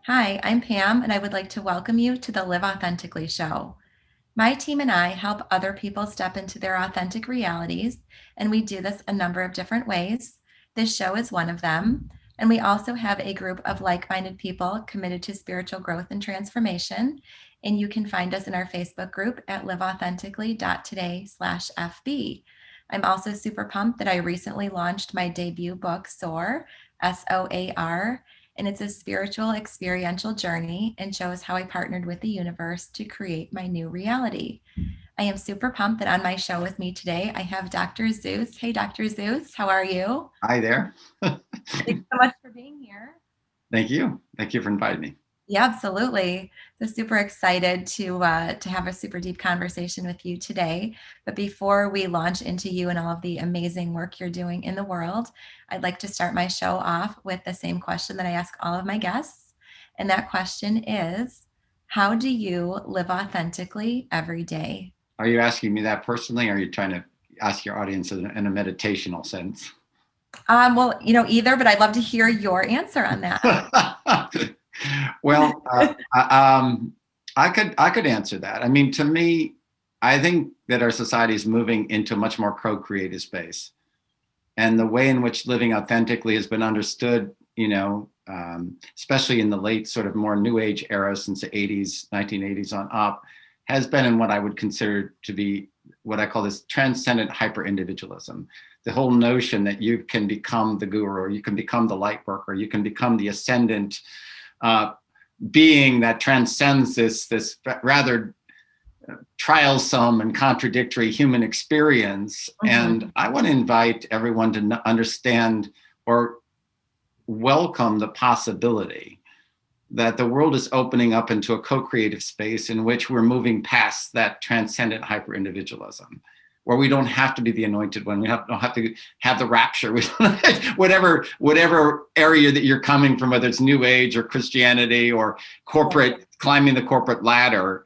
Hi, I'm Pam, and I would like to welcome you to the Live Authentically show. My team and I help other people step into their authentic realities, and we do this a number of different ways. This show is one of them. And we also have a group of like minded people committed to spiritual growth and transformation. And you can find us in our Facebook group at liveauthentically.today/FB. I'm also super pumped that I recently launched my debut book, SOAR, SOAR, and it's a spiritual experiential journey and shows how I partnered with the universe to create my new reality. I am super pumped that on my show with me today, I have Dr. Zeus. Hey, Dr. Zeus, how are you? Hi there. Thanks so much for being here. Thank you. Thank you for inviting me. Yeah, absolutely. So super excited to have a super deep conversation with you today. But before we launch into you and all of the amazing work you're doing in the world, I'd like to start my show off with the same question that I ask all of my guests. And that question is, how do you live authentically every day? Are you asking me that personally, or are you trying to ask your audience in a meditational sense? Well, either, but I'd love to hear your answer on that. Well, I could answer that. I mean, to me, I think that our society is moving into a much more co-creative space, and the way in which living authentically has been understood, especially in the late sort of more new age era since the 80s, 1980s on up, has been in what I would consider to be what I call this transcendent hyperindividualism. The whole notion that you can become the guru, or you can become the light worker, you can become the ascendant being that transcends this rather trialsome and contradictory human experience. Mhm. And I want to invite everyone to understand or welcome the possibility that the world is opening up into a co-creative space in which we're moving past that transcendent hyper-individualism, where we don't have to be the anointed one. We don't have to have the rapture. Whatever area that you're coming from, whether it's New Age or Christianity or corporate, climbing the corporate ladder,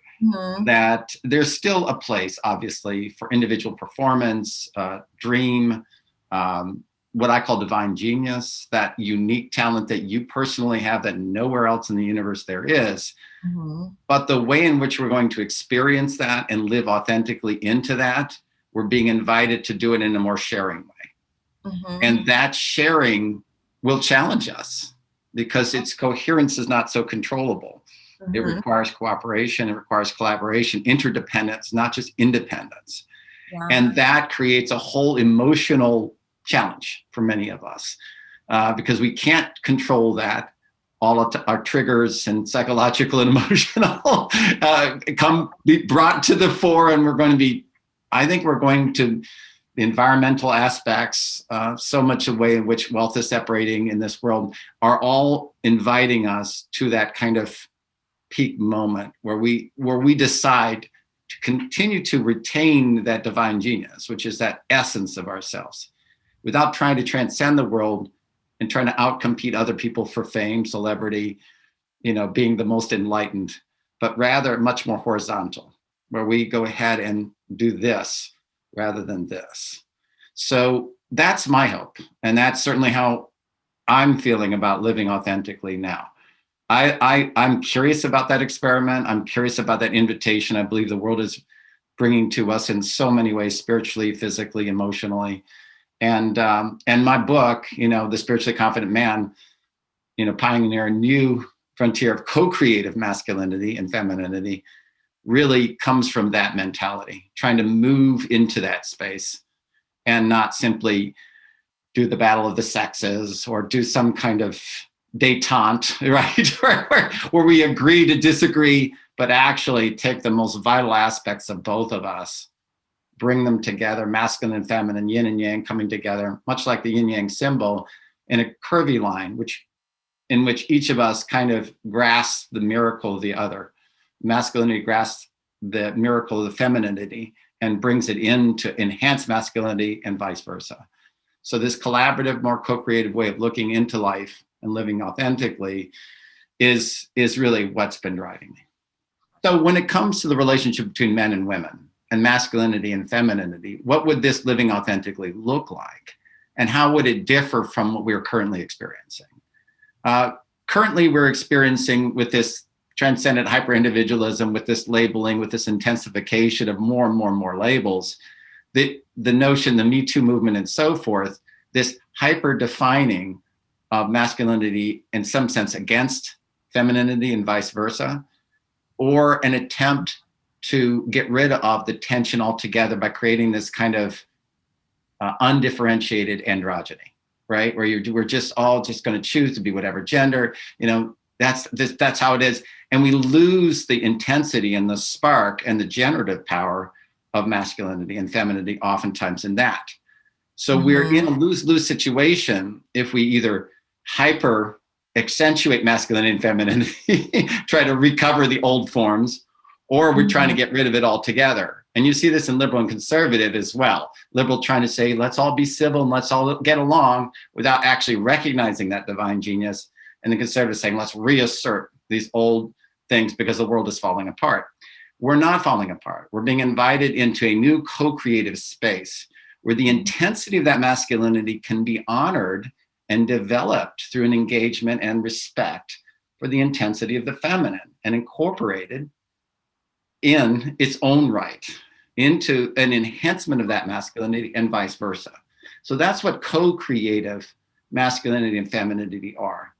that there's still a place, obviously, for individual performance, dream, what I call divine genius, that unique talent that you personally have that nowhere else in the universe there is. But the way in which we're going to experience that and live authentically into that, we're being invited to do it in a more sharing way. And that sharing will challenge us because its coherence is not so controllable. It requires cooperation, it requires collaboration, interdependence, not just independence. Yeah. And that creates a whole emotional challenge for many of us because we can't control that. All of our triggers and psychological and emotional be brought to the fore, and I think we're going to, the environmental aspects, so much the way in which wealth is separating in this world are all inviting us to that kind of peak moment where we decide to continue to retain that divine genius, which is that essence of ourselves, without trying to transcend the world and trying to outcompete other people for fame, celebrity, being the most enlightened, but rather much more horizontal, where we go ahead and do this rather than this. So that's my hope. And that's certainly how I'm feeling about living authentically now. I'm curious about that experiment. I'm curious about that invitation. I believe the world is bringing to us in so many ways, spiritually, physically, emotionally. And my book, The Spiritually Confident Man, pioneer a new frontier of co-creative masculinity and femininity, really comes from that mentality, trying to move into that space and not simply do the battle of the sexes or do some kind of detente, right? where we agree to disagree, but actually take the most vital aspects of both of us, bring them together, masculine and feminine, yin and yang coming together, much like the yin yang symbol, in a curvy line, in which each of us kind of grasps the miracle of the other. Masculinity grasps the miracle of the femininity and brings it in to enhance masculinity and vice versa. So this collaborative, more co-creative way of looking into life and living authentically is really what's been driving me. So when it comes to the relationship between men and women and masculinity and femininity, what would this living authentically look like? And how would it differ from what we're currently experiencing? currently we're experiencing with this transcendent hyperindividualism, with this labeling, with this intensification of more and more and more labels, the notion, the Me Too movement and so forth, this hyper defining of masculinity in some sense against femininity and vice versa, or an attempt to get rid of the tension altogether by creating this kind of undifferentiated androgyny, right? Where we're just all just going to choose to be whatever gender, that's how it is. And we lose the intensity and the spark and the generative power of masculinity and femininity oftentimes in that. So we're in a lose-lose situation if we either hyper accentuate masculinity and femininity, try to recover the old forms, or we're trying to get rid of it altogether. And you see this in liberal and conservative as well. Liberal trying to say, let's all be civil and let's all get along without actually recognizing that divine genius. And the conservative saying, let's reassert these old things because the world is falling apart. We're not falling apart. We're being invited into a new co-creative space where the intensity of that masculinity can be honored and developed through an engagement and respect for the intensity of the feminine and incorporated in its own right into an enhancement of that masculinity and vice versa. So that's what co-creative masculinity and femininity are.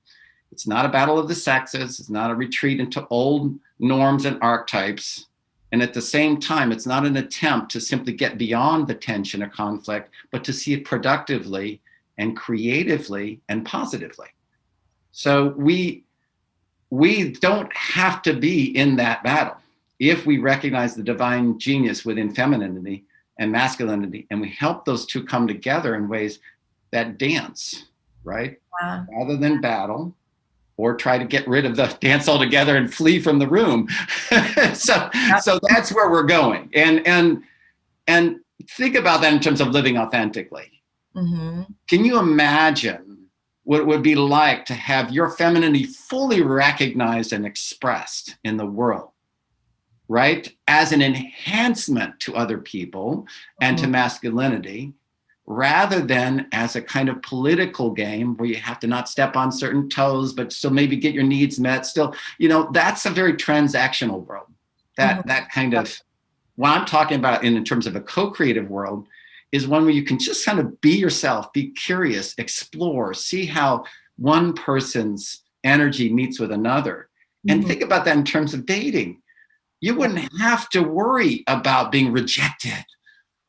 It's not a battle of the sexes. It's not a retreat into old norms and archetypes. And at the same time, it's not an attempt to simply get beyond the tension or conflict, but to see it productively and creatively and positively. So we don't have to be in that battle if we recognize the divine genius within femininity and masculinity, and we help those two come together in ways that dance, right? Yeah. Rather than battle or try to get rid of the dance altogether and flee from the room. So that's where we're going. And think about that in terms of living authentically. Can you imagine what it would be like to have your femininity fully recognized and expressed in the world, right? As an enhancement to other people and to masculinity, rather than as a kind of political game where you have to not step on certain toes, but still maybe get your needs met. Still, that's a very transactional world. That kind of, what I'm talking about in terms of a co-creative world is one where you can just kind of be yourself, be curious, explore, see how one person's energy meets with another. And think about that in terms of dating. You wouldn't have to worry about being rejected,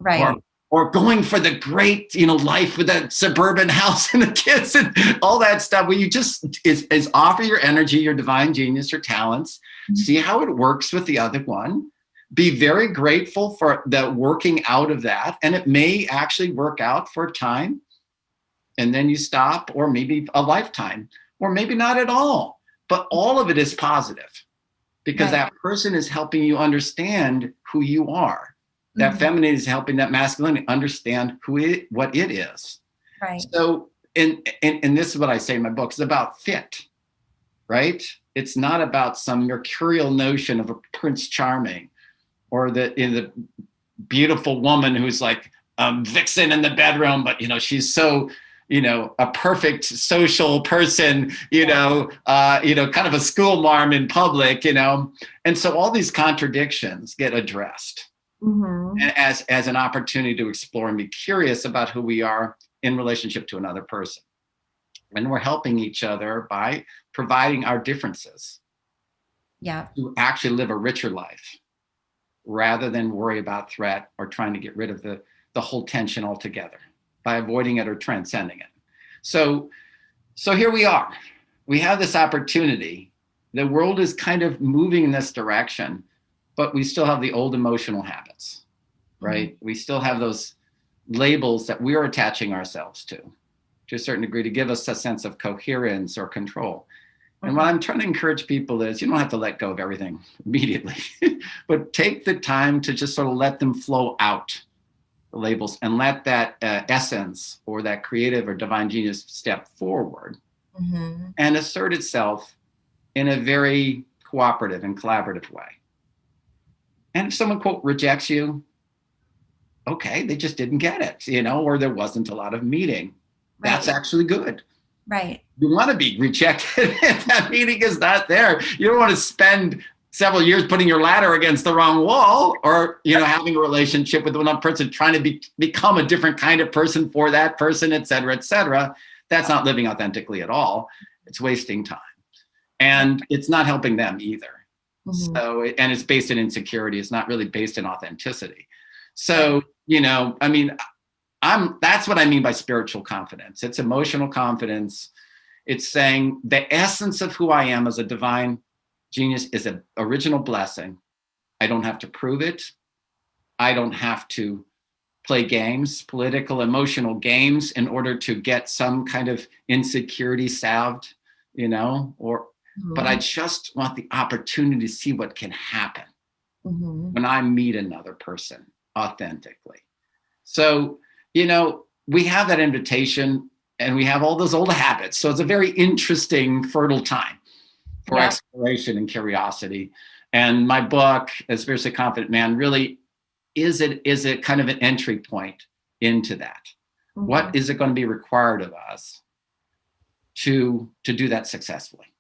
right? Or going for the great, life with that suburban house and the kids and all that stuff. Where you just is offer your energy, your divine genius, your talents, see how it works with the other one. Be very grateful for the working out of that, and it may actually work out for a time, and then you stop, or maybe a lifetime, or maybe not at all. But all of it is positive. Because that person is helping you understand who you are. That femininity is helping that masculinity understand what it is. Right. So, and this is what I say in my book, it's about fit, right? It's not about some mercurial notion of a Prince Charming or the beautiful woman who's like vixen in the bedroom, but she's so a perfect social person, kind of a school marm in public, and so all these contradictions get addressed as an opportunity to explore and be curious about who we are in relationship to another person. And we're helping each other by providing our differences to actually live a richer life rather than worry about threat or trying to get rid of the whole tension altogether by avoiding it or transcending it. So here we are. We have this opportunity. The world is kind of moving in this direction, but we still have the old emotional habits, right? We still have those labels that we're attaching ourselves to a certain degree to give us a sense of coherence or control. And what I'm trying to encourage people is you don't have to let go of everything immediately, but take the time to just sort of let them flow out, the labels, and let that essence or that creative or divine genius step forward and assert itself in a very cooperative and collaborative way. And if someone, quote, rejects you, okay, they just didn't get it, or there wasn't a lot of meeting. That's actually good. Right. You want to be rejected if that meaning is not there. You don't want to spend several years putting your ladder against the wrong wall, or having a relationship with one person, trying to become a different kind of person for that person, et cetera, et cetera. That's not living authentically at all. It's wasting time, and it's not helping them either. Mm-hmm. So, and it's based in insecurity. It's not really based in authenticity. So, I mean, that's what I mean by spiritual confidence. It's emotional confidence. It's saying the essence of who I am as a divine genius is an original blessing. I don't have to prove it. I don't have to play games, political, emotional games, in order to get some kind of insecurity salved, but I just want the opportunity to see what can happen when I meet another person authentically. So, we have that invitation, and we have all those old habits. So it's a very interesting, fertile time for exploration and curiosity. And my book, A Spiritually Confident Man, really is it kind of an entry point into that. What is it going to be required of us to do that successfully?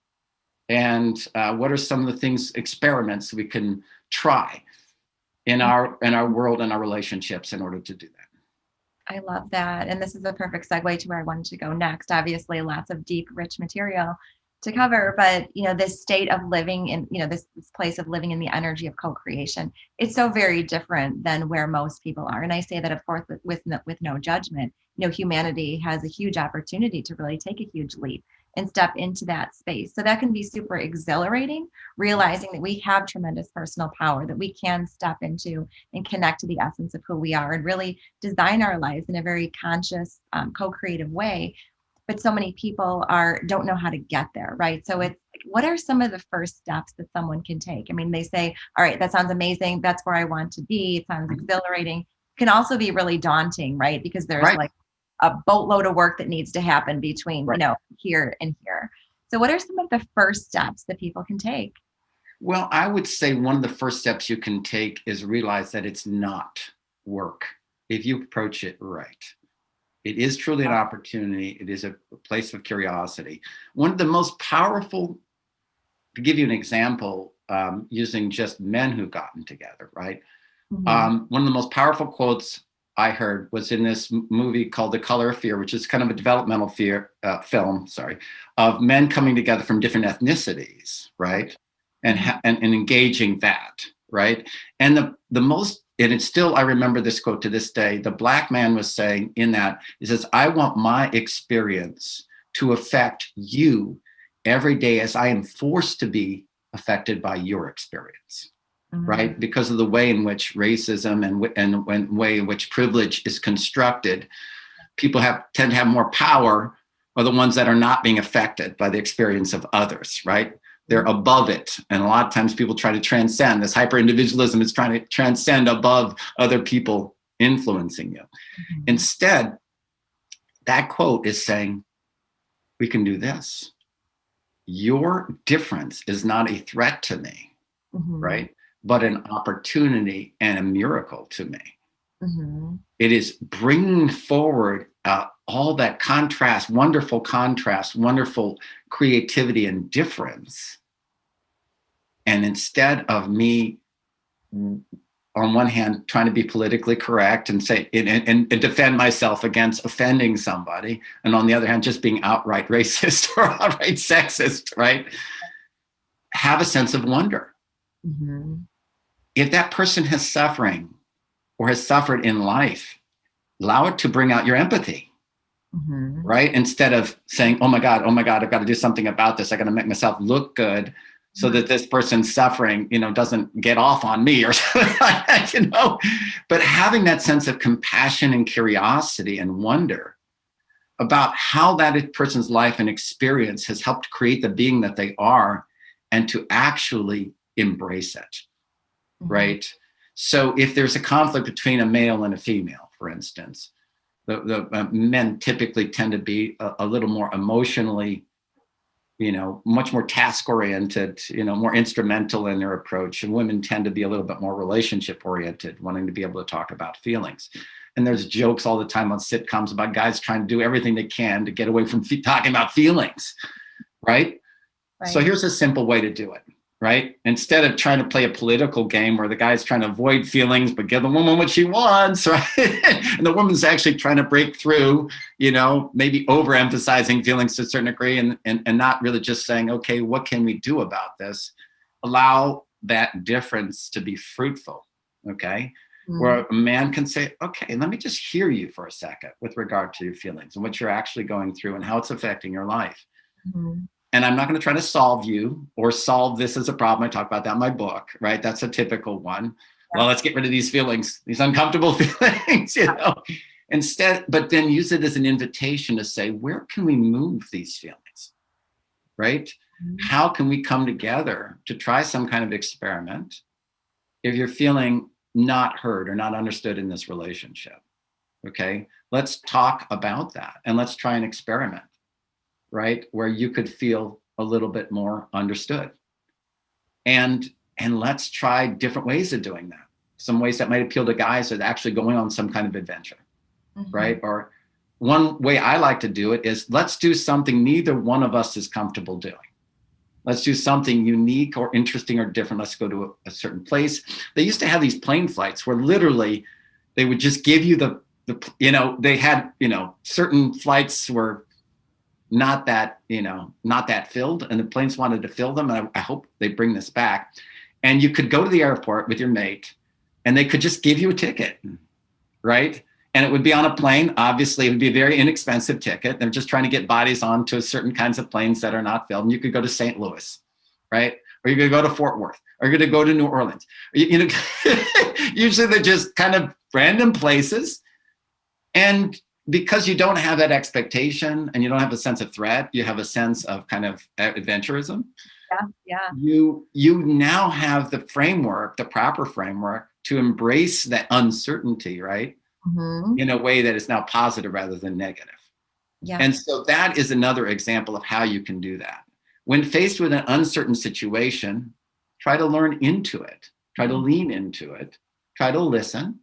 And what are some of the experiments we can try in our world and our relationships in order to do that? I love that. And this is a perfect segue to where I wanted to go next. Obviously, lots of deep, rich material to cover, but this state of living in, this place of living in the energy of co-creation, it's so very different than where most people are. And I say that, of course, with no judgment. Humanity has a huge opportunity to really take a huge leap and step into that space. So that can be super exhilarating, realizing that we have tremendous personal power, that we can step into and connect to the essence of who we are and really design our lives in a very conscious, co-creative way. But so many people don't know how to get there, right? So it's like, what are some of the first steps that someone can take? I mean, they say, all right, that sounds amazing. That's where I want to be. It sounds exhilarating. It can also be really daunting, right? Because there's like a boatload of work that needs to happen between, here and here. So what are some of the first steps that people can take? Well, I would say one of the first steps you can take is realize that it's not work if you approach it right. It is truly an opportunity. It is a place of curiosity. One of the most powerful, to give you an example, using just men who've gotten together, right? One of the most powerful quotes I heard was in this movie called The Color of Fear, which is kind of a developmental film, of men coming together from different ethnicities, right? And engaging that, right? And the most, and it's still, I remember this quote to this day, the Black man was saying in that, he says, I want my experience to affect you every day as I am forced to be affected by your experience, right? Because of the way in which racism and way in which privilege is constructed, people tend to have more power, are the ones that are not being affected by the experience of others, right? They're above it. And a lot of times people try to transcend. This hyperindividualism is trying to transcend above other people influencing you. Instead, that quote is saying, we can do this. Your difference is not a threat to me, right? But an opportunity and a miracle to me. It is bringing forward all that contrast, wonderful creativity and difference. And instead of me, on one hand, trying to be politically correct and say and defend myself against offending somebody, and on the other hand, just being outright racist or outright sexist, right? Have a sense of wonder. If that person has suffering or has suffered in life, allow it to bring out your empathy. Right? Instead of saying, oh my God, I've got to do something about this. I got to make myself look good so that this person's suffering, doesn't get off on me or something like that, But having that sense of compassion and curiosity and wonder about how that person's life and experience has helped create the being that they are, and to actually embrace it, right? So if there's a conflict between a male and a female, for instance, the men typically tend to be a little more emotionally, much more task oriented, more instrumental in their approach. And women tend to be a little bit more relationship oriented, wanting to be able to talk about feelings. And there's jokes all the time on sitcoms about guys trying to do everything they can to get away from talking about feelings, right? So Right. here's a simple way to do it, right? Instead of trying to play a political game where the guy's trying to avoid feelings but give the woman what she wants, right? And the woman's actually trying to break through, maybe overemphasizing feelings to a certain degree, and not really just saying, okay, what can we do about this? Allow that difference to be fruitful, okay? Where a man can say, okay, let me just hear you for a second with regard to your feelings and what you're actually going through and how it's affecting your life. Mm-hmm. And I'm not going to try to solve you or solve this as a problem. I talk about that in my book, right? That's a typical one. Yeah. Well, let's get rid of these feelings, these uncomfortable feelings, Instead, but then use it as an invitation to say, where can we move these feelings, right? Mm-hmm. How can we come together to try some kind of experiment if you're feeling not heard or not understood in this relationship? Okay, let's talk about that and let's try an experiment, right? Where you could feel a little bit more understood. And let's try different ways of doing that. Some ways that might appeal to guys is actually going on some kind of adventure, right? Or one way I like to do it is let's do something neither one of us is comfortable doing. Let's do something unique or interesting or different. Let's go to a certain place. They used to have these plane flights where literally they would just give you they had, certain flights were not that filled, and the planes wanted to fill them. And I hope they bring this back. And you could go to the airport with your mate and they could just give you a ticket, right? And it would be on a plane. Obviously, it would be a very inexpensive ticket. They're just trying to get bodies onto certain kinds of planes that are not filled. And you could go to St. Louis, right? Or you're going to go to Fort Worth, or you're going to go to New Orleans. Usually they're just kind of random places. And because you don't have that expectation and you don't have a sense of threat, you have a sense of kind of adventurism. Yeah. You now have the framework, the proper framework to embrace that uncertainty, right? Mm-hmm. In a way that is now positive rather than negative. Yeah. And so that is another example of how you can do that. When faced with an uncertain situation, try to learn into it, try to lean into it, try to listen,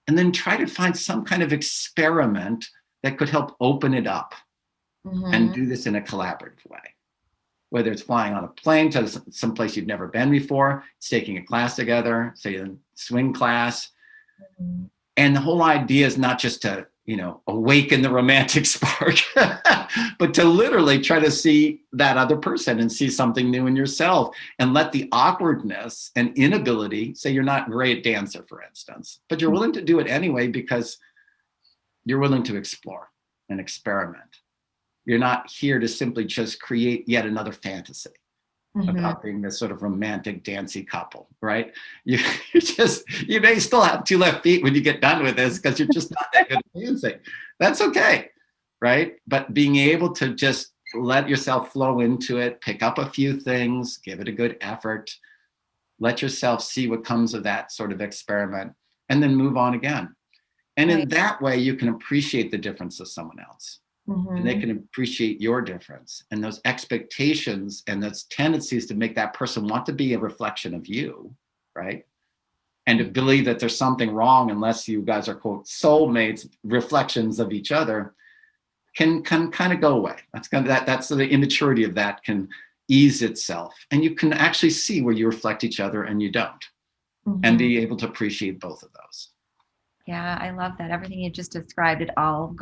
and then try to find some kind of experiment that could help open it up and do this in a collaborative way. Whether it's flying on a plane to some place you've never been before, it's taking a class together, say a swing class. And the whole idea is not just to, awaken the romantic spark, but to literally try to see that other person and see something new in yourself and let the awkwardness and inability, say you're not a great dancer, for instance, but you're willing to do it anyway because you're willing to explore and experiment. You're not here to simply just create yet another fantasy about being this sort of romantic, dancey couple, right? You may still have two left feet when you get done with this because you're just not that good at dancing. That's okay, right? But being able to just let yourself flow into it, pick up a few things, give it a good effort, let yourself see what comes of that sort of experiment, and then move on again. And in that way, you can appreciate the difference of someone else. And they can appreciate your difference and those expectations and those tendencies to make that person want to be a reflection of you, right? And to believe that there's something wrong unless you guys are, quote, soulmates, reflections of each other, can kind of go away. That's the immaturity of that can ease itself. And you can actually see where you reflect each other and you don't, and be able to appreciate both of those. Yeah, I love that. Everything you just described, it all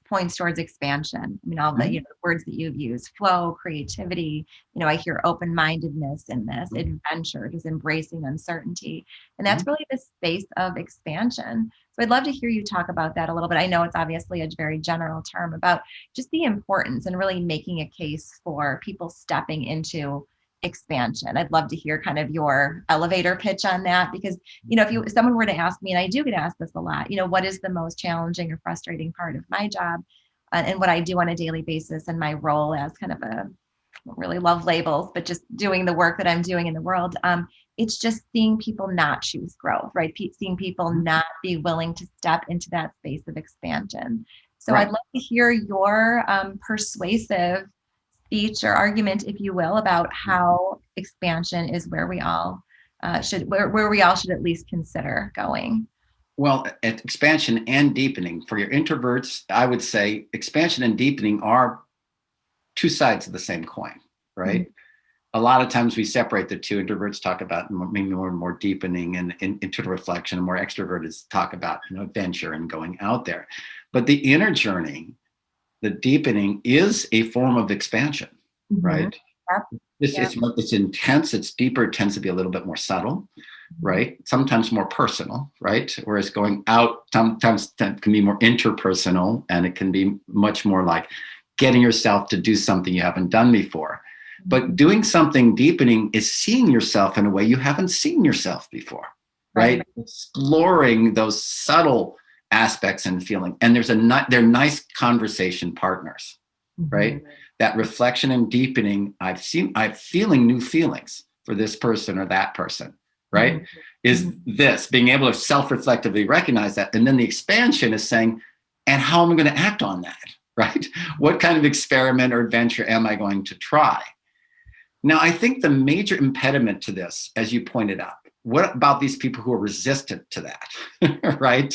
points towards expansion. I mean, all the words that you've used, flow, creativity, I hear open-mindedness in this, adventure, just embracing uncertainty. And that's really the space of expansion. So I'd love to hear you talk about that a little bit. I know it's obviously a very general term about just the importance and really making a case for people stepping into expansion. I'd love to hear kind of your elevator pitch on that, because if someone were to ask me, and I do get asked this a lot, what is the most challenging or frustrating part of my job and what I do on a daily basis and my role as kind of I don't really love labels, but just doing the work that I'm doing in the world. It's just seeing people not choose growth, right? Seeing people not be willing to step into that space of expansion. So I'd love to hear your persuasive speech or argument, if you will, about how expansion is where we all should at least consider going. Well, at expansion and deepening for your introverts, I would say expansion and deepening are two sides of the same coin, right? Mhm. A lot of times we separate the two. Introverts talk about maybe more deepening and into reflection, and more extroverts talk about adventure and going out there. But the inner journey, the deepening, is a form of expansion, Mhm. right? Yep. Yep. It's intense, it's deeper, it tends to be a little bit more subtle, right? Sometimes more personal, right? Whereas going out sometimes can be more interpersonal, and it can be much more like getting yourself to do something you haven't done before. But Mhm. doing something deepening is seeing yourself in a way you haven't seen yourself before, Right. right? Exploring those subtle aspects and feeling. And they're nice conversation partners, right? Mhm. That reflection and deepening, I'm feeling new feelings for this person or that person, right? Mhm. Is Mhm. this being able to self-reflectively recognize that. And then the expansion is saying, and how am I going to act on that, right? What kind of experiment or adventure am I going to try? Now, I think the major impediment to this, as you pointed out, what about these people who are resistant to that, right?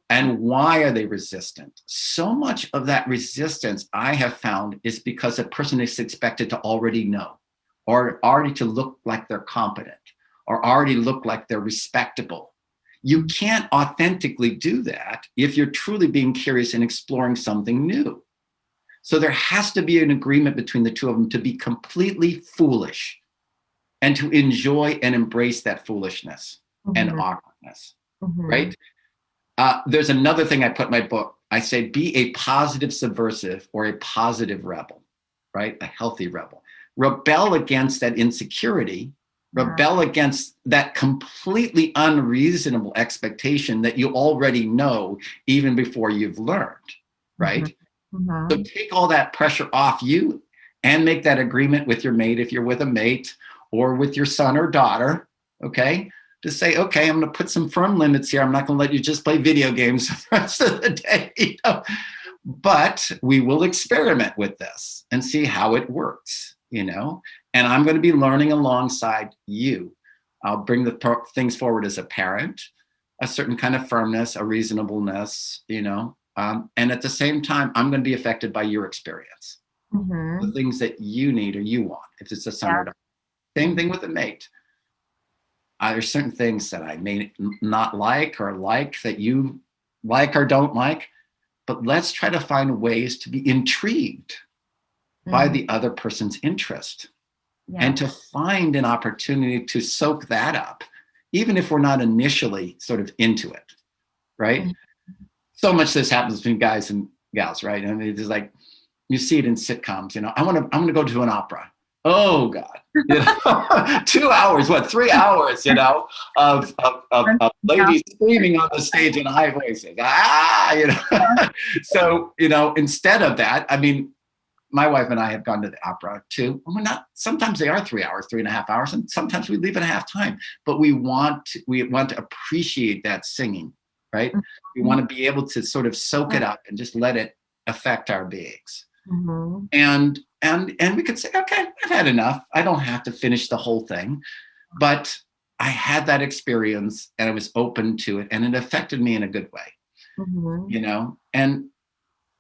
And why are they resistant? So much of that resistance I have found is because a person is expected to already know, or already to look like they're competent, or already look like they're respectable. You can't authentically do that if you're truly being curious and exploring something new. So there has to be an agreement between the two of them to be completely foolish and to enjoy and embrace that foolishness and Mhm. awkwardness, Mhm. right? There's another thing I put in my book. I say, be a positive subversive or a positive rebel, right? A healthy rebel. Rebel against that insecurity, Yeah. rebel against that completely unreasonable expectation that you already know even before you've learned, Mhm. right? So Mhm. take all that pressure off you and make that agreement with your mate if you're with a mate or with your son or daughter, okay? To say, okay, I'm going to put some firm limits here. I'm not going to let you just play video games the rest of the day, but we will experiment with this and see how it works, and I'm going to be learning alongside you. I'll bring the things forward as a parent, a certain kind of firmness, a reasonableness, and at the same time, I'm going to be affected by your experience, the Mhm. things that you need or you want, if it's a son Yeah. or daughter. Same thing with a mate. There's certain things that I may not like or like that you like or don't like, but let's try to find ways to be intrigued by Mhm. the other person's interest and Yep. to find an opportunity to soak that up, even if we're not initially sort of into it, right? Mhm. So much this happens between guys and gals, right? I mean, it's like you see it in sitcoms. I'm gonna go to an opera. Oh God, 2 hours, what 3 hours, of Yeah. ladies screaming on the stage in high voices. So instead of that, I mean, my wife and I have gone to the opera too. And we're not. Sometimes they are 3 hours, 3.5 hours, and sometimes we leave at half time. But we want to appreciate that singing, right? We Mhm. want to be able to sort of soak Yeah. it up and just let it affect our beings. Mhm. And we could say, okay, I've had enough. I don't have to finish the whole thing, but I had that experience and I was open to it, and it affected me in a good way, Mhm.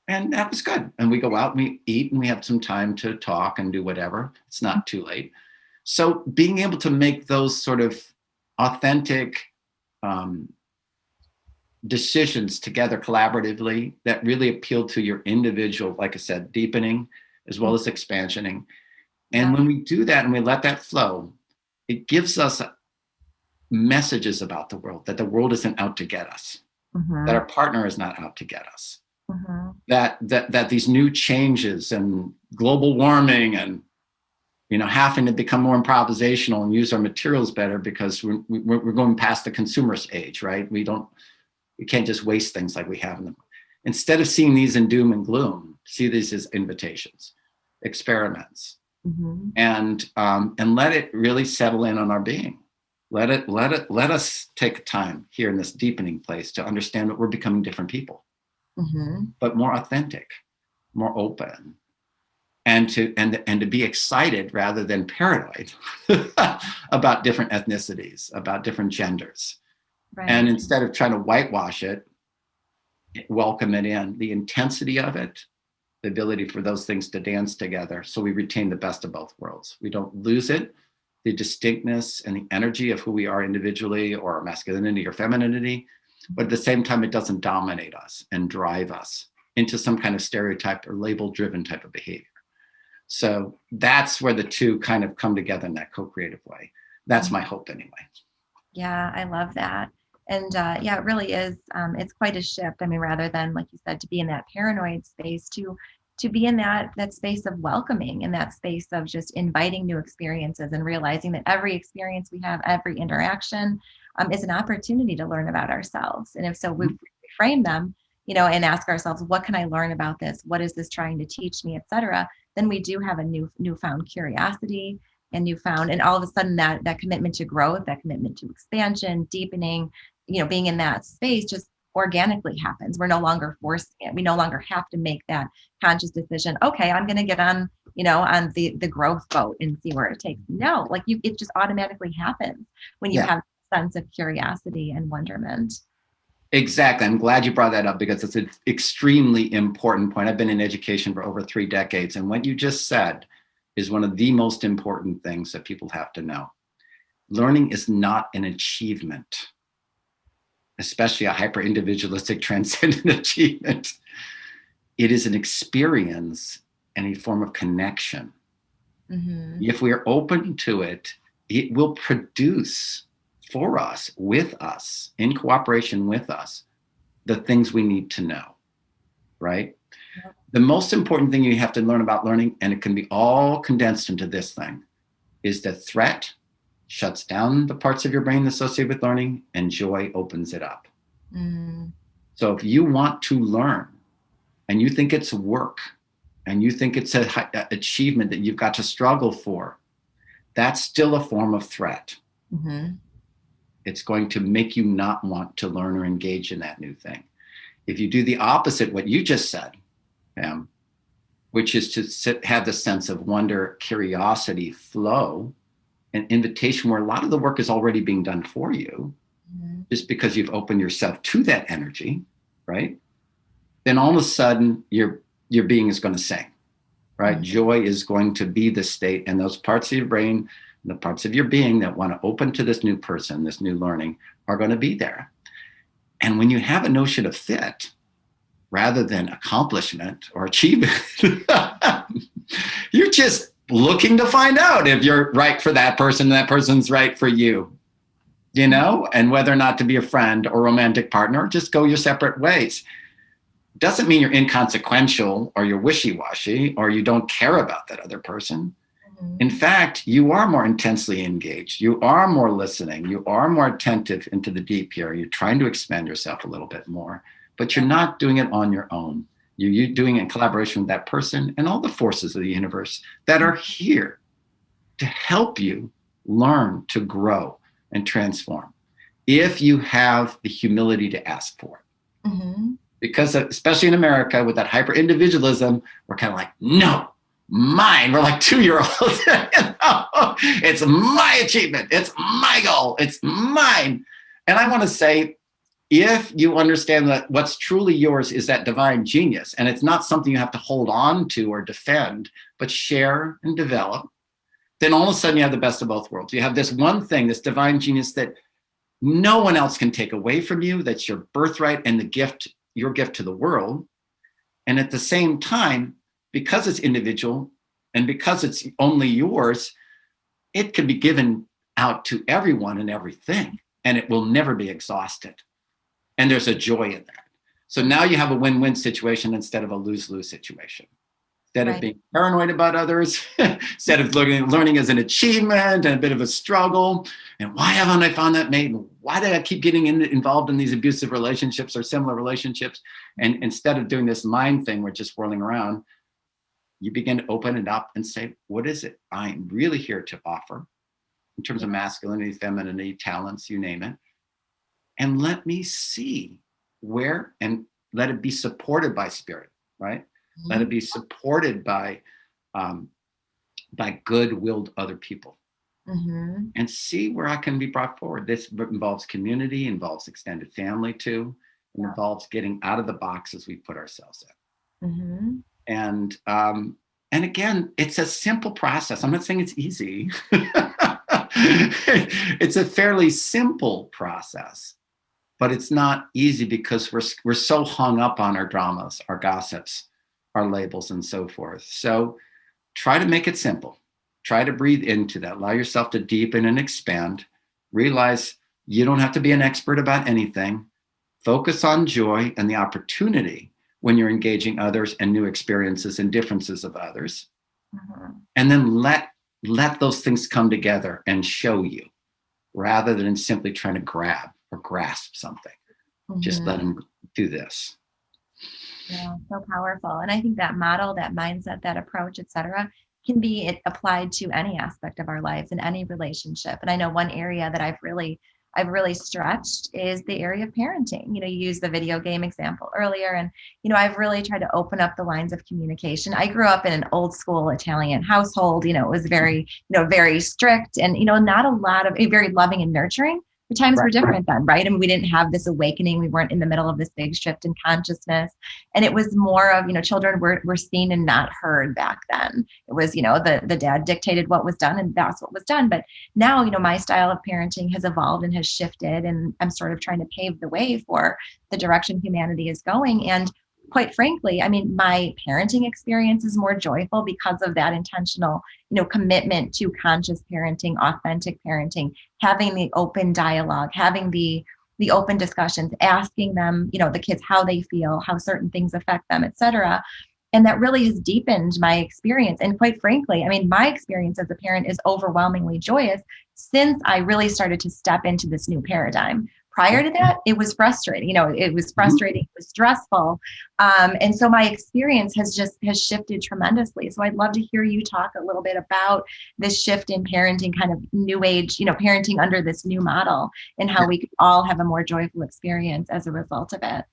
and that was good. And we go out and we eat and we have some time to talk and do whatever. It's not too late. So being able to make those sort of authentic um, decisions together collaboratively that really appeal to your individual, like I said, deepening as well as expansioning. And Yeah. when we do that and we let that flow, it gives us messages about the world, that the world isn't out to get us, that Mhm. our partner is not out to get us, Mhm. that these new changes and global warming and having to become more improvisational and use our materials better because we're going past the consumerist age, right? We can't just waste things like we have in them. Instead of seeing these in doom and gloom, see these as invitations, experiments, Mhm. and let it really settle in on our being. Let us take time here in this deepening place to understand that we're becoming different people, Mhm. but more authentic, more open, and to be excited rather than paranoid about different ethnicities, about different genders, And Right. instead of trying to whitewash it, welcome it in, the intensity of it, the ability for those things to dance together. So we retain the best of both worlds. We don't lose it, the distinctness and the energy of who we are individually, or masculinity or femininity, but at the same time, it doesn't dominate us and drive us into some kind of stereotype or label driven type of behavior. So that's where the two kind of come together in that co-creative way. That's my hope anyway. Yeah, I love that. And yeah, it really is. It's quite a shift. I mean, rather than, like you said, to be in that paranoid space, to be in that space of welcoming, in that space of just inviting new experiences and realizing that every experience we have, every interaction, is an opportunity to learn about ourselves. And if so, we frame them, and ask ourselves, what can I learn about this? What is this trying to teach me, et cetera? Then we do have a newfound curiosity and newfound, and all of a sudden that commitment to growth, that commitment to expansion, deepening, being in that space just organically happens. We're no longer forcing it. We no longer have to make that conscious decision. Okay, I'm going to get on the growth boat and see where it takes. No, like it just automatically happens when you Yeah, have a sense of curiosity and wonderment. exactly. I'm glad you brought that up because it's an extremely important point. I've been in education for over 3 decades. And what you just said is one of the most important things that people have to know. Learning is not an achievement, especially a hyper individualistic transcendent achievement. It is an experience and a form of connection. Mm-hmm. If we are open to it, it will produce for us, with us, in cooperation with us, the things we need to know, right? Yep. The most important thing you have to learn about learning, and it can be all condensed into this thing, is that threat shuts down the parts of your brain associated with learning, and joy opens it up. Mm. So if you want to learn and you think it's work and you think it's an achievement that you've got to struggle for, that's still a form of threat. Mm-hmm. It's going to make you not want to learn or engage in that new thing. If you do the opposite, what you just said, which is to have the sense of wonder, curiosity, flow, an invitation where a lot of the work is already being done for you, Mm-hmm. just because you've opened yourself to that energy, right? Then all of a sudden your being is going to sing, right? Mm-hmm. Joy is going to be the state, and those parts of your brain, the parts of your being that want to open to this new person, this new learning, are going to be there. And when you have a notion of fit rather than accomplishment or achievement, you're just looking to find out if you're right for that person and that person's right for you, and whether or not to be a friend or romantic partner, just go your separate ways. Doesn't mean you're inconsequential or you're wishy-washy or you don't care about that other person. Mm-hmm. In fact, you are more intensely engaged. You are more listening. You are more attentive into the deep here. You're trying to expand yourself a little bit more, but you're not doing it on your own. You're doing it in collaboration with that person and all the forces of the universe that are here to help you learn to grow and transform if you have the humility to ask for it. Mm-hmm. Because especially in America with that hyper individualism, we're kind of like, no, mine. We're like 2-year-olds. It's my achievement. It's my goal. It's mine. And I want to say, if you understand that what's truly yours is that divine genius, and it's not something you have to hold on to or defend, but share and develop, then all of a sudden you have the best of both worlds. You have this one thing, this divine genius that no one else can take away from you. That's your birthright and the gift, your gift to the world. And at the same time, because it's individual and because it's only yours, it can be given out to everyone and everything, and it will never be exhausted. And there's a joy in that. So now you have a win-win situation instead of a lose-lose situation. Instead of Right. being paranoid about others, instead of learning as an achievement and a bit of a struggle, and why haven't I found that mate? Why did I keep getting involved in these abusive relationships or similar relationships? And instead of doing this mind thing, we're just whirling around, you begin to open it up and say, what is it I'm really here to offer in terms of masculinity, femininity, talents, you name it? And let me see where, and let it be supported by spirit, right? Let it be supported by good-willed other people. Mm-hmm. and see where I can be brought forward. This involves community, involves extended family too, and Yeah. involves getting out of the boxes we put ourselves in. Mm-hmm. And again, it's a simple process. I'm not saying it's easy. It's a fairly simple process, but it's not easy because we're so hung up on our dramas, our gossips, our labels, and so forth. So try to make it simple. Try to breathe into that. Allow yourself to deepen and expand. Realize you don't have to be an expert about anything. Focus on joy and the opportunity when you're engaging others and new experiences and differences of others. Mm-hmm. And then let those things come together and show you, rather than simply trying to grab or grasp something. Just let Mm-hmm. them do this. Yeah, so powerful. And I think that model, that mindset, that approach, et cetera, can be applied to any aspect of our lives in any relationship. And I know one area that I've really stretched is the area of parenting. You used the video game example earlier. And, I've really tried to open up the lines of communication. I grew up in an old school Italian household. It was very strict and, not a lot of very loving and nurturing. The times were Right. different then, right? I mean, we didn't have this awakening. We weren't in the middle of this big shift in consciousness. And it was more of, children were seen and not heard back then. It was, the dad dictated what was done and that's what was done. But now, my style of parenting has evolved and has shifted. And I'm sort of trying to pave the way for the direction humanity is going. And quite frankly, I mean, my parenting experience is more joyful because of that intentional, commitment to conscious parenting, authentic parenting, having the open dialogue, having the open discussions, asking them, the kids how they feel, how certain things affect them, et cetera. And that really has deepened my experience. And quite frankly, I mean, my experience as a parent is overwhelmingly joyous since I really started to step into this new paradigm. Prior to that, it was frustrating. It was frustrating. It was stressful, and so my experience has shifted tremendously. So I'd love to hear you talk a little bit about this shift in parenting, kind of new age, parenting under this new model, and how we could all have a more joyful experience as a result of it.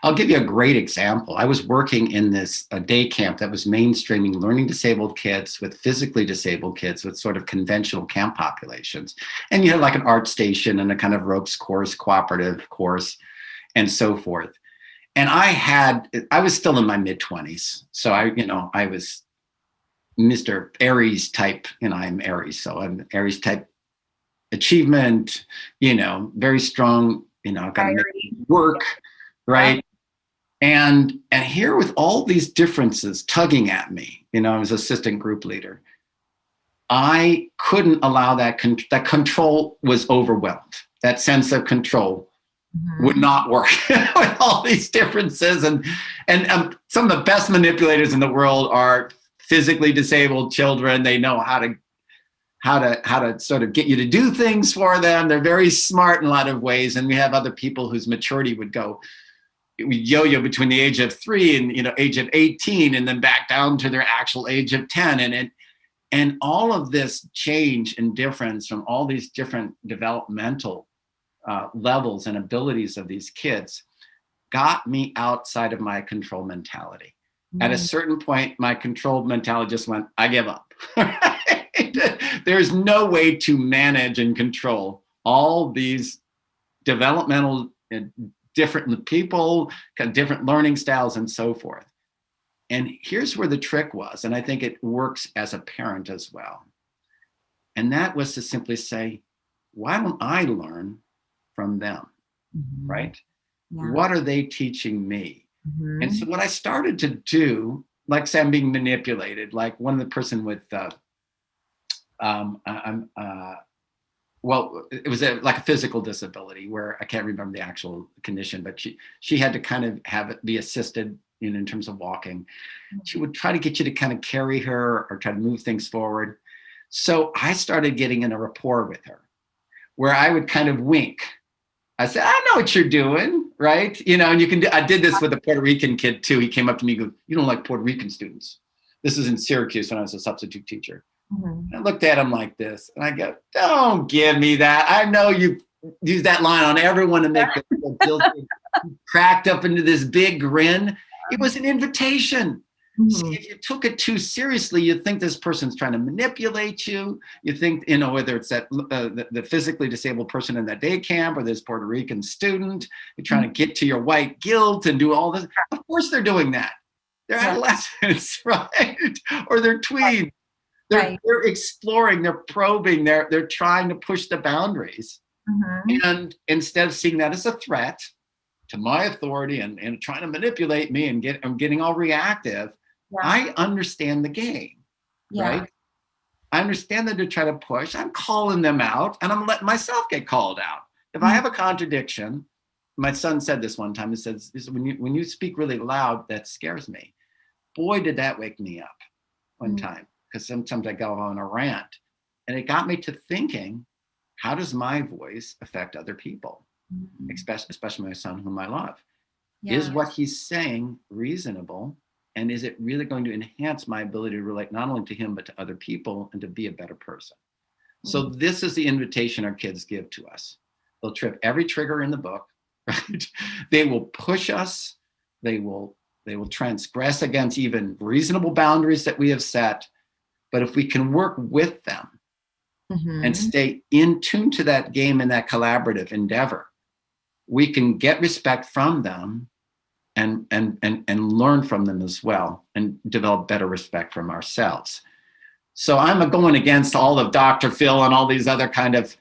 I'll give you a great example. I was working in this day camp that was mainstreaming learning disabled kids with physically disabled kids with sort of conventional camp populations. And you had like an art station and a kind of ropes course, cooperative course, and so forth. And I was still in my mid-20s. So I was Mr. Aries type, I'm Aries. So I'm Aries type achievement, very strong, I've got to make work, right? And here with all these differences tugging at me, I was assistant group leader. I couldn't allow that control was overwhelmed. That sense of control would not work with all these differences. And some of the best manipulators in the world are physically disabled children. They know how to sort of get you to do things for them. They're very smart in a lot of ways. And we have other people whose maturity would yo-yo between the age of 3 and age of 18, and then back down to their actual age of 10. And all of this change and difference from all these different developmental levels and abilities of these kids got me outside of my control mentality. At a certain point, my control mentality just went, I give up. There's no way to manage and control all these developmental different people, different learning styles, and so forth. And here's where the trick was, and I think it works as a parent as well. And that was to simply say, why don't I learn from them, right? Yeah. What are they teaching me? And so what I started to do, like say I'm being manipulated, like one of the person with, well, it was like a physical disability where I can't remember the actual condition, but she had to kind of have it be assisted in terms of walking. She would try to get you to kind of carry her or try to move things forward. So I started getting in a rapport with her where I would kind of wink. I said, I know what you're doing, right? And I did this with a Puerto Rican kid too. He came up to me and goes, you don't like Puerto Rican students. This is in Syracuse when I was a substitute teacher. I looked at him like this and I go, don't give me that. I know you use that line on everyone to make them feel guilty. Cracked up into this big grin. It was an invitation. See, Mhm. if you took it too seriously, you'd think this person's trying to manipulate you. You think, whether it's the physically disabled person in that day camp or this Puerto Rican student, you're trying to get to your white guilt and do all this. Of course they're doing that. They're Yeah. adolescents, right? Or they're tweens. They're Right. exploring, they're probing, they're trying to push the boundaries. Mhm. And instead of seeing that as a threat to my authority and trying to manipulate me and I'm getting all reactive, Yeah. I understand the game, Yeah. right? I understand that to try to push. I'm calling them out and I'm letting myself get called out. If I Mhm. have a contradiction, my son said this one time. He says, when you speak really loud, that scares me. Boy, did that wake me up one Mhm. time, because sometimes I go on a rant. And it got me to thinking, how does my voice affect other people, Mhm. especially my son, whom I love? Is Yeah. what he's saying reasonable? And is it really going to enhance my ability to relate not only to him, but to other people and to be a better person? So Mhm. this is the invitation our kids give to us. They'll trip every trigger in the book, right? They will push us. They will transgress against even reasonable boundaries that we have set. But if we can work with them and Mhm. stay in tune to that game and that collaborative endeavor, we can get respect from them and learn from them as well and develop better respect from ourselves. So I'm going against all of Dr. Phil and all these other kind of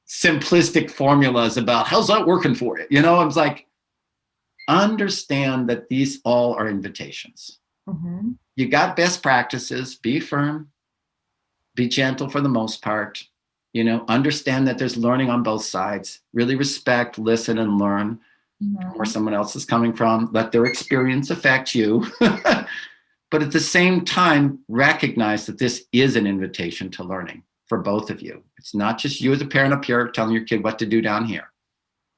simplistic formulas about how's that working for you. I was like, understand that these all are invitations. Mhm. You got best practices, be firm, be gentle for the most part, understand that there's learning on both sides, really respect, listen, and learn where Mhm. someone else is coming from, let their experience affect you. But at the same time, recognize that this is an invitation to learning for both of you. It's not just you as a parent up here telling your kid what to do down here.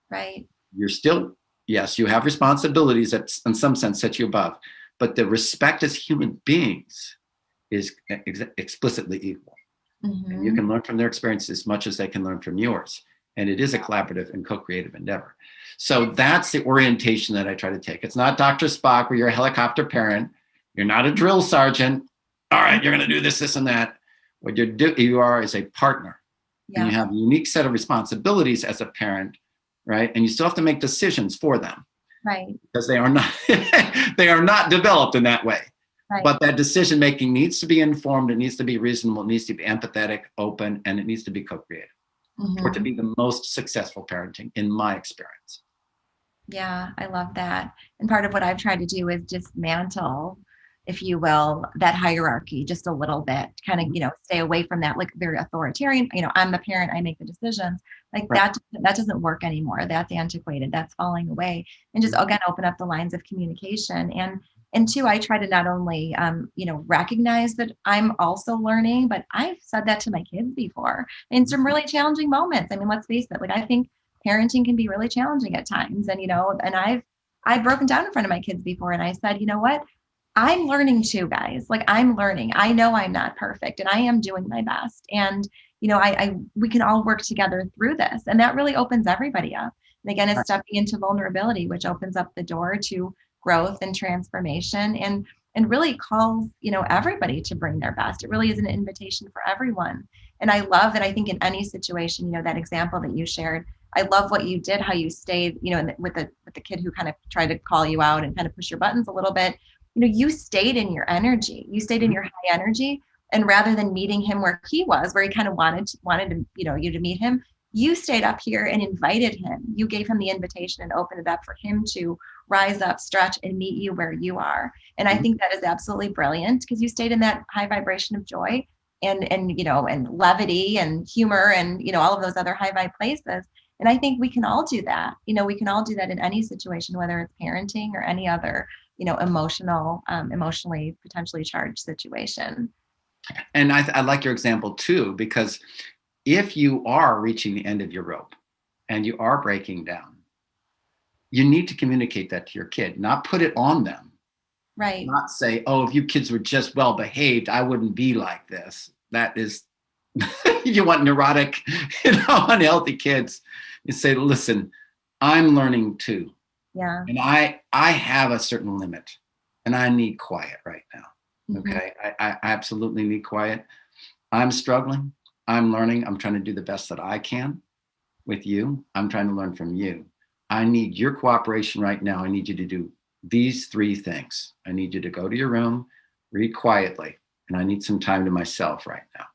Right. You're still, yes, you have responsibilities that in some sense set you above, but the respect as human beings is explicitly equal. And you Mhm. can learn from their experiences as much as they can learn from yours. And it is a collaborative and co-creative endeavor. So that's the orientation that I try to take. It's not Dr. Spock where you're a helicopter parent. You're not a drill sergeant. All right, you're going to do this, this, and that. What you are is a partner. And you Yeah. have a unique set of responsibilities as a parent, right? And you still have to make decisions for them Right. because they are not they are not developed in that way. Right. But that decision making needs to be informed, it needs to be reasonable, it needs to be empathetic, open, and it needs to be co-creative for it to Mhm. be the most successful parenting in my experience. Yeah, I love that. And part of what I've tried to do is dismantle, if you will, that hierarchy just a little bit, kind of, Mhm. stay away from that like very authoritarian, I'm the parent, I make the decisions. Like Right. that doesn't work anymore. That's antiquated. That's falling away. And just Mhm. again open up the lines of communication. And two, I try to not only recognize that I'm also learning, but I've said that to my kids before in some really challenging moments. I mean, let's face it, like I think parenting can be really challenging at times. And, and I've broken down in front of my kids before and I said, you know what? I'm learning too, guys. Like I'm learning. I know I'm not perfect and I am doing my best. And, we can all work together through this. And that really opens everybody up. And again, it's Right. stepping into vulnerability, which opens up the door to growth and transformation and really calls, everybody to bring their best. It really is an invitation for everyone. And I love that. I think in any situation, that example that you shared, I love what you did, how you stayed, with the kid who kind of tried to call you out and kind of push your buttons a little bit. You stayed in your energy. You stayed in Mhm. your high energy, and rather than meeting him where he was, where he kind of wanted to, you to meet him, you stayed up here and invited him. You gave him the invitation and opened it up for him to rise up, stretch, and meet you where you are. And I Mhm. think that is absolutely brilliant because you stayed in that high vibration of joy and levity and humor and all of those other high vibe places. And I think we can all do that. We can all do that in any situation, whether it's parenting or any other, emotionally potentially charged situation. And I like your example too, because if you are reaching the end of your rope and you are breaking down, you need to communicate that to your kid, not put it on them, Right. not say, oh, if you kids were just well behaved, I wouldn't be like this. That is, you want neurotic, unhealthy kids. You say, listen, I'm learning too. Yeah. And I have a certain limit. and I need quiet right now. Mm-hmm. Okay. I absolutely need quiet. I'm struggling. I'm learning. I'm trying to do the best that I can with you. I'm trying to learn from you. I need your cooperation right now. I need you to do these three things. I need you to go to your room, read quietly, and I need some time to myself right now.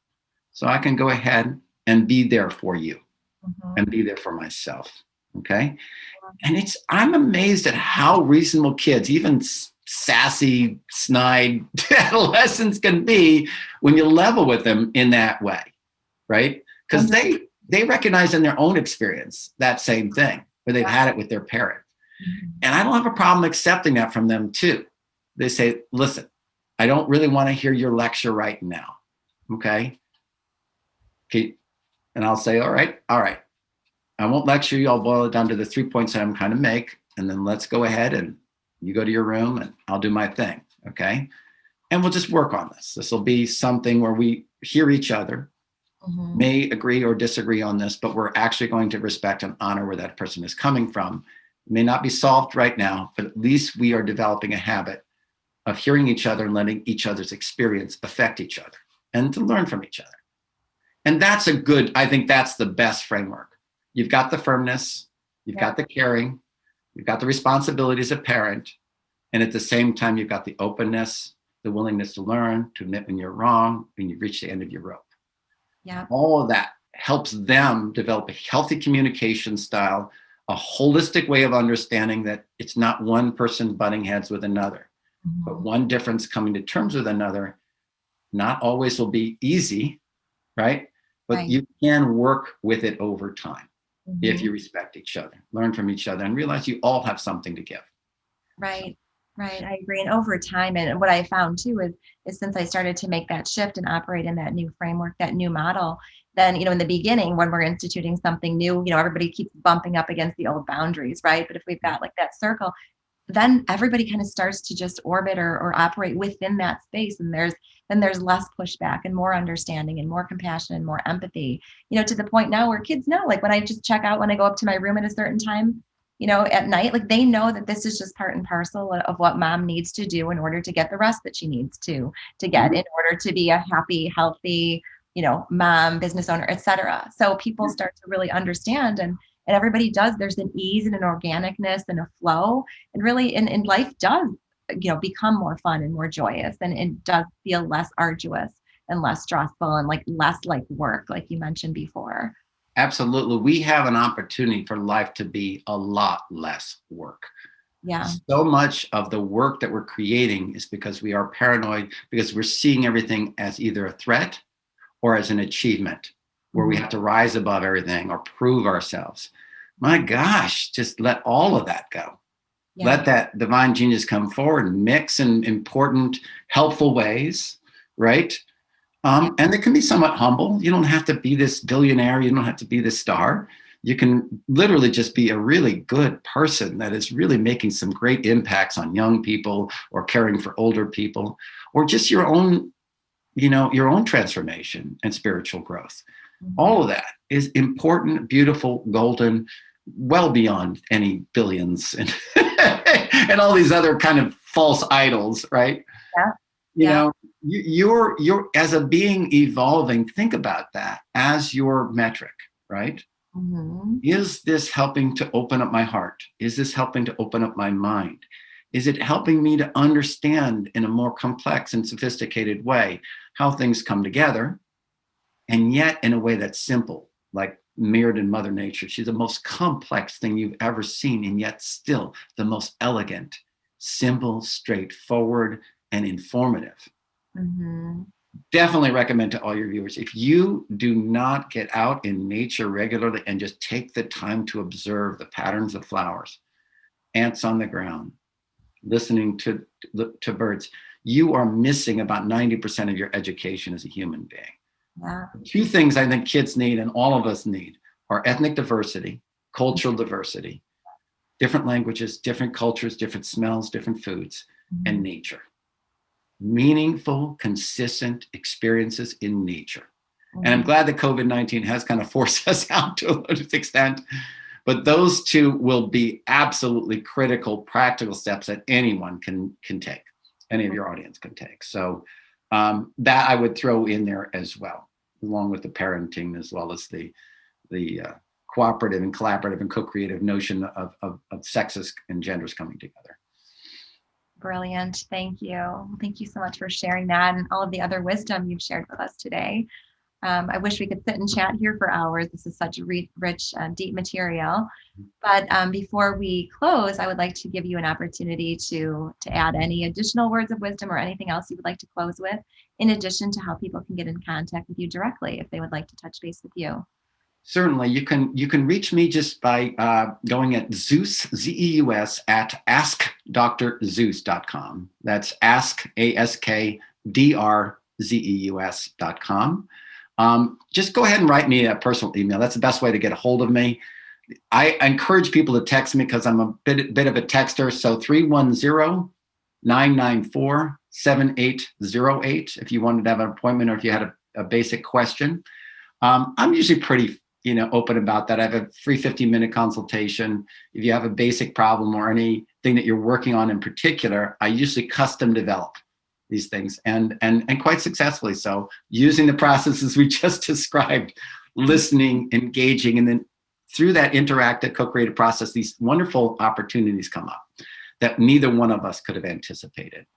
So I can go ahead and be there for you Mm-hmm. and be there for myself. Okay. And I'm amazed at how reasonable kids, even sassy, snide adolescents can be when you level with them in that way, right? Because they recognize in their own experience that same thing, where they've had it with their parent. Mm-hmm. And I don't have a problem accepting that from them too. They say, listen, I don't really want to hear your lecture right now. Okay. And I'll say, all right. I won't lecture you. I'll boil it down to the 3 points that I'm trying to make. And then let's go ahead and you go to your room and I'll do my thing. Okay. And we'll just work on this. This will be something where we hear each other, Mm-hmm. may agree or disagree on this, but we're actually going to respect and honor where that person is coming from. It may not be solved right now, but at least we are developing a habit of hearing each other and letting each other's experience affect each other and to learn from each other. And that's I think that's the best framework. You've got the firmness, you've got the caring, you've got the responsibility as a parent, and at the same time, you've got the openness, the willingness to learn, to admit when you're wrong, when you've reached the end of your rope. Yeah. All of that helps them develop a healthy communication style, a holistic way of understanding that it's not one person butting heads with another, but one difference coming to terms with another. Not always will be easy, right? But you can work with it over time if you respect each other, learn from each other, and realize you all have something to give. Right. Right. I agree. And over time, and what I found too is since I started to make that shift and operate in that new framework, that new model, then, in the beginning, when we're instituting something new, everybody keeps bumping up against the old boundaries, right? But if we've got like that circle, then everybody kind of starts to just orbit or operate within that space. And there's less pushback and more understanding and more compassion and more empathy, to the point now where kids know, like when I just check out, when I go up to my room at a certain time, at night, like they know that this is just part and parcel of what mom needs to do in order to get the rest that she needs to get in order to be a happy, healthy, mom, business owner, etc. So people start to really understand and everybody does. There's an ease and an organicness and a flow. And really, and life does, become more fun and more joyous. And it does feel less arduous and less stressful and like less like work, like you mentioned before. Absolutely. We have an opportunity for life to be a lot less work. Yeah. So much of the work that we're creating is because we are paranoid, because we're seeing everything as either a threat or as an achievement, where we have to rise above everything or prove ourselves. My gosh, just let all of that go. Yeah. Let that divine genius come forward and mix in important, helpful ways, right? And it can be somewhat humble. You don't have to be this billionaire. You don't have to be this star. You can literally just be a really good person that is really making some great impacts on young people or caring for older people, or just your own, your own transformation and spiritual growth. All of that is important, beautiful, golden, well beyond any billions and, and all these other kind of false idols, right? Yeah. You're as a being evolving, think about that as your metric, right? Is this helping to open up my heart? Is this helping to open up my mind? Is it helping me to understand in a more complex and sophisticated way how things come together, and yet in a way that's simple, like mirrored in Mother Nature? She's the most complex thing you've ever seen, and yet still the most elegant, simple, straightforward, and informative. Definitely recommend to all your viewers, if you do not get out in nature regularly and just take the time to observe the patterns of flowers, ants on the ground, listening to birds, you are missing about 90% of your education as a human being. Two things I think kids need and all of us need are ethnic diversity, cultural diversity, different languages, different cultures, different smells, different foods, and nature. Meaningful, consistent experiences in nature. And I'm glad that COVID-19 has kind of forced us out to a large extent, but those two will be absolutely critical, practical steps that anyone can take. any of your audience can take. So that I would throw in there as well, along with the parenting, as well as the cooperative and collaborative and co-creative notion of sexes and genders coming together. Brilliant. Thank you. Thank you so much for sharing that and all of the other wisdom you've shared with us today. I wish we could sit and chat here for hours. This is such rich, deep material. But before we close, I would like to give you an opportunity to add any additional words of wisdom or anything else you would like to close with, in addition to how people can get in contact with you directly if they would like to touch base with you. Certainly, you can reach me just by going at Zeus, Zeus, at askdrzeus.com. That's ask, ASKDRZEUS.com. Just go ahead and write me a personal email. That's the best way to get a hold of me. I encourage people to text me because I'm a bit of a texter. So 310-994-7808 if you wanted to have an appointment or if you had a basic question. I'm usually pretty open about that. I have a free 15-minute consultation. If you have a basic problem or anything that you're working on in particular, I usually custom develop these things and quite successfully. So using the processes we just described, listening, engaging, and then through that interactive co-creative process, these wonderful opportunities come up that neither one of us could have anticipated.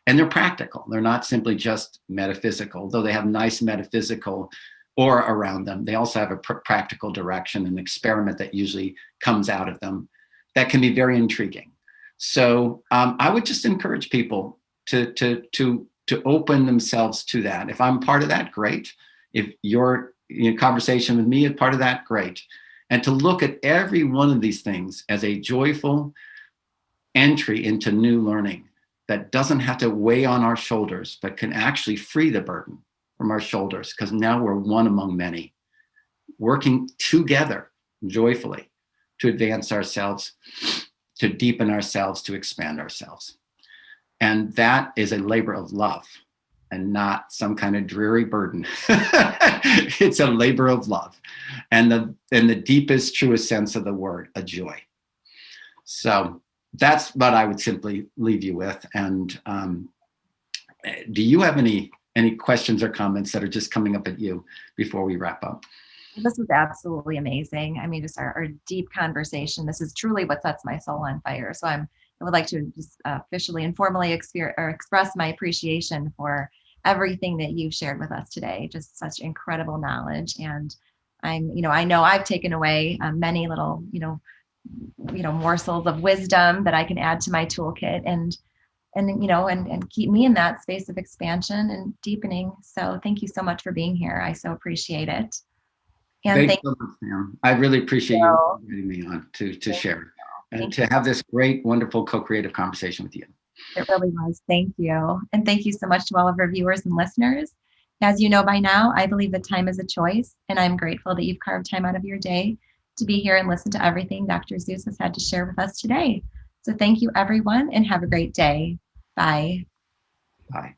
And they're practical. They're not simply just metaphysical, though they have nice metaphysical aura around them. They also have a practical direction and experiment that usually comes out of them that can be very intriguing. So I would just encourage people to open themselves to that. If I'm part of that, great. If your conversation with me is part of that, great. And to look at every one of these things as a joyful entry into new learning that doesn't have to weigh on our shoulders, but can actually free the burden from our shoulders, because now we're one among many, working together joyfully to advance ourselves, to deepen ourselves, to expand ourselves. And that is a labor of love and not some kind of dreary burden. It's a labor of love and the deepest, truest sense of the word, a joy. So that's what I would simply leave you with. And do you have any questions or comments that are just coming up at you before we wrap up? This was absolutely amazing. I mean, just our deep conversation. This is truly what sets my soul on fire. So I would like to just officially and formally express my appreciation for everything that you've shared with us today. Just such incredible knowledge. And I know I've taken away many little, morsels of wisdom that I can add to my toolkit and keep me in that space of expansion and deepening. So thank you so much for being here. I so appreciate it. And thank you so much, Sam. I really appreciate you inviting me on to share and to have this great, wonderful co-creative conversation with you. It really was. Thank you. And thank you so much to all of our viewers and listeners. As you know by now, I believe that time is a choice, and I'm grateful that you've carved time out of your day to be here and listen to everything Dr. Zeus has had to share with us today. So thank you, everyone, and have a great day. Bye. Bye.